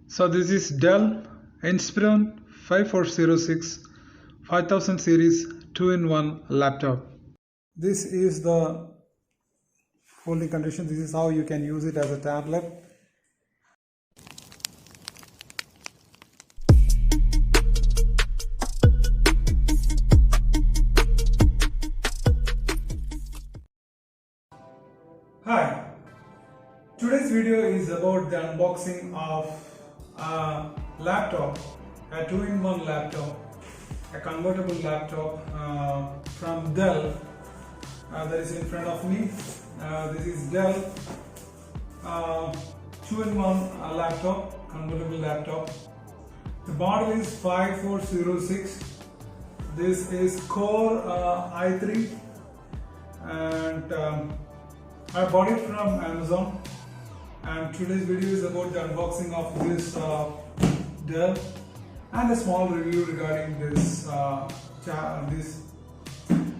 So this is Dell Inspiron 5406 5000 series 2-in-1 laptop. This is the folding condition. This is how you can use it as a tablet. Hi, today's video is about the unboxing of a laptop, a 2-in-1 laptop, a convertible laptop from Dell that is in front of me. This is Dell 2-in-1 laptop, convertible laptop. The model is 5406. This is Core i3 and I bought it from Amazon, and today's video is about the unboxing of this Dell and a small review regarding this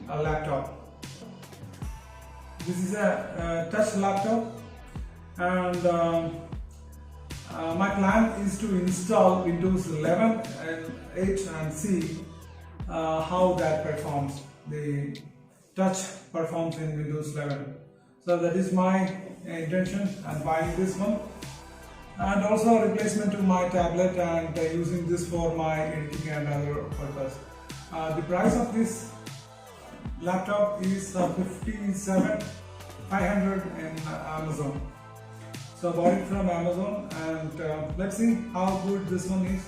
laptop. This is a touch laptop, and my plan is to install Windows 11 and 8 and see how that performs. The touch performs in Windows 11. So that is my intention. I'm buying this one, and also a replacement to my tablet and using this for my editing and other purpose. The price of this laptop is $57,500 in Amazon. So I bought it from Amazon, and let's see how good this one is.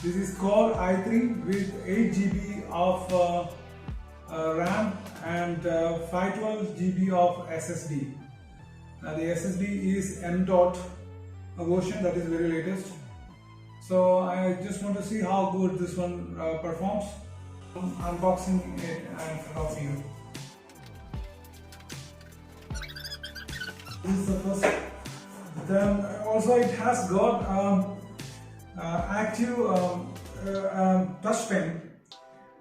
This is Core i3 with 8 GB of RAM and 512 GB of SSD. Now the SSD is M.2 version, that is very latest. So I just want to see how good this one performs. I'm unboxing it in front of you. This is the first. Then also it has got active touch pen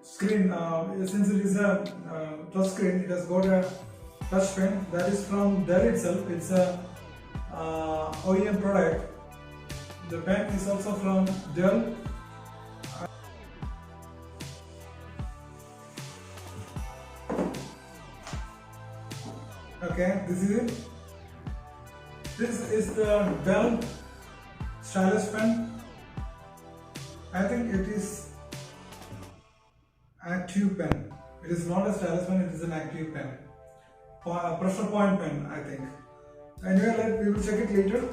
screen. Since it is a touch screen, it has got a touch pen that is from Dell itself. It's a OEM product. The pen is also from Dell. Okay, this is it. This is the Dell stylus pen. I think it is active pen. It is not a stylus pen, it is an active pen. Pressure point pen, I think. Anyway, we will check it later.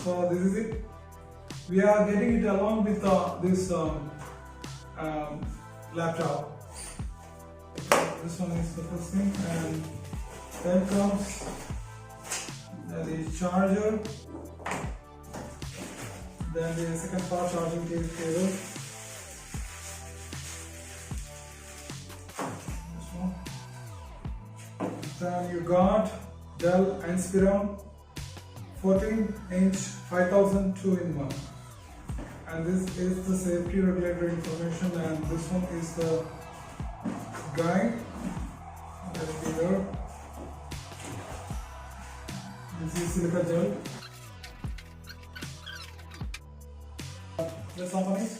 So this is it. We are getting it along with this laptop. This one is the first thing, and then comes the charger. Then the second part, charging cable. Then you got Dell Inspiron 14-inch 5000 2-in-1, and this is the safety regulatory information, and this one is the guide that will be there. This is silica gel. Let's open it.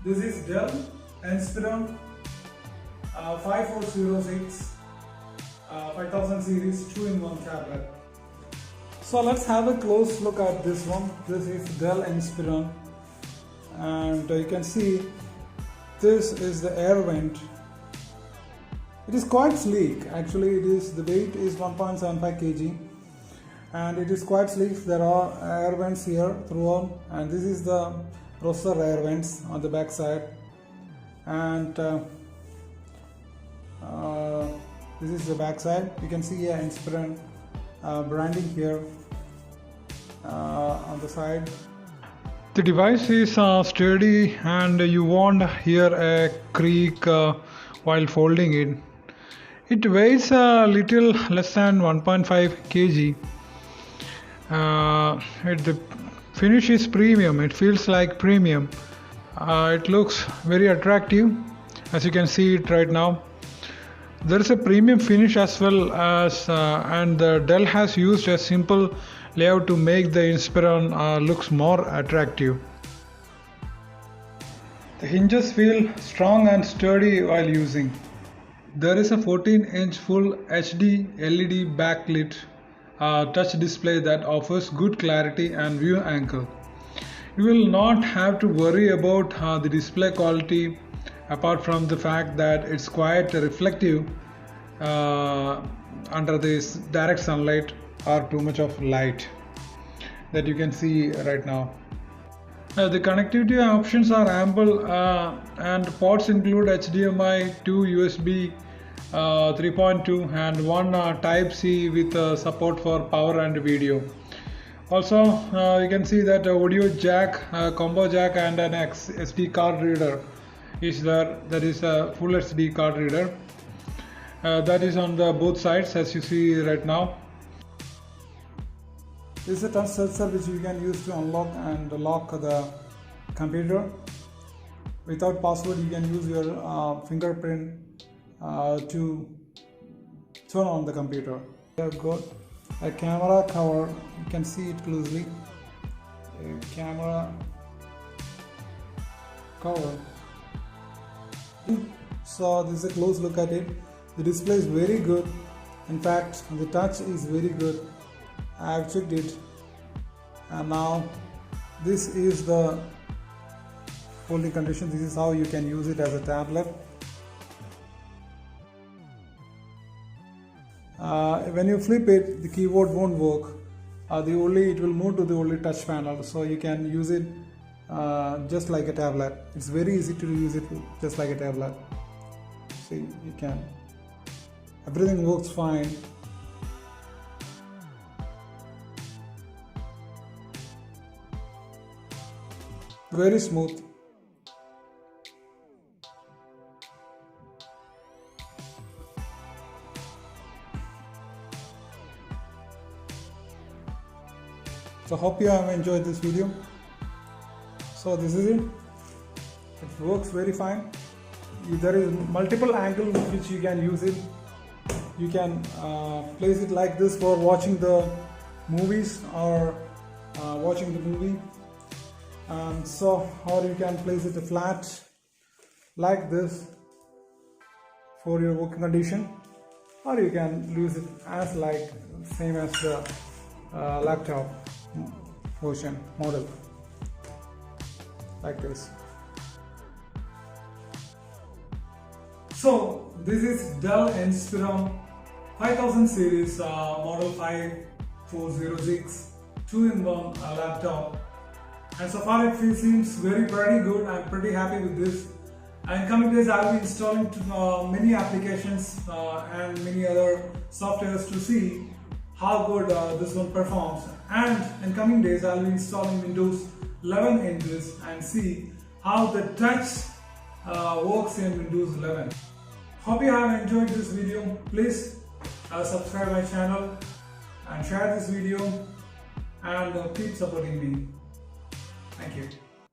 This is Dell Inspiron 5406 5000 series 2-in-1 tablet. So let's have a close look at this one. This is Dell Inspiron, and you can see this is the air vent. It is quite sleek. Actually, the weight is 1.75 kg, and it is quite sleek. There are air vents here throughout, and this is the processor air vents on the back side, and this is the back side. You can see a Inspiron branding here on the side. The device is sturdy, and you won't hear a creak while folding it. It weighs a little less than 1.5 kg. The finish is premium. It feels like premium. It looks very attractive, as you can see it right now. There is a premium finish as well as and the Dell has used a simple layout to make the Inspiron looks more attractive. The hinges feel strong and sturdy while using. There is a 14-inch full HD LED backlit touch display that offers good clarity and view angle. You will not have to worry about the display quality apart from the fact that it's quite reflective under this direct sunlight or too much of light that you can see right now. The connectivity options are ample and ports include HDMI, 2 USB 3.2 and one Type-C with support for power and video. Also you can see that audio jack, combo jack and an SD card reader is there. That is a full SD card reader that is on the both sides as you see right now. This is a touch sensor which you can use to unlock and lock the computer. Without password you can use your fingerprint to turn on the computer. We have got a camera cover, you can see it closely. A camera cover. So this is a close look at it. The display is very good. In fact, the touch is very good. I have checked it, and now this is the holding condition. This is how you can use it as a tablet. When you flip it, the keyboard won't work. It will move to the only touch panel, so you can use it just like a tablet. It's very easy to use it just like a tablet. See, you can. Everything works fine. Very smooth. So hope you have enjoyed this video. So this is it. It works very fine. There is multiple angles which you can use it. You can place it like this for watching the movies or watching the movie. Or you can place it flat like this for your working condition, or you can use it as like same as the laptop version model like this. So this is Dell Inspiron 5000 series model 5406 2-in-1 laptop, and so far it seems pretty good. I'm pretty happy with this, and coming days I'll be installing many applications and many other softwares to see how good this one performs, and in coming days I'll be installing Windows 11 in this and see how the touch works in Windows 11. Hope you have enjoyed this video. Please subscribe my channel and share this video, and keep supporting me. Thank you.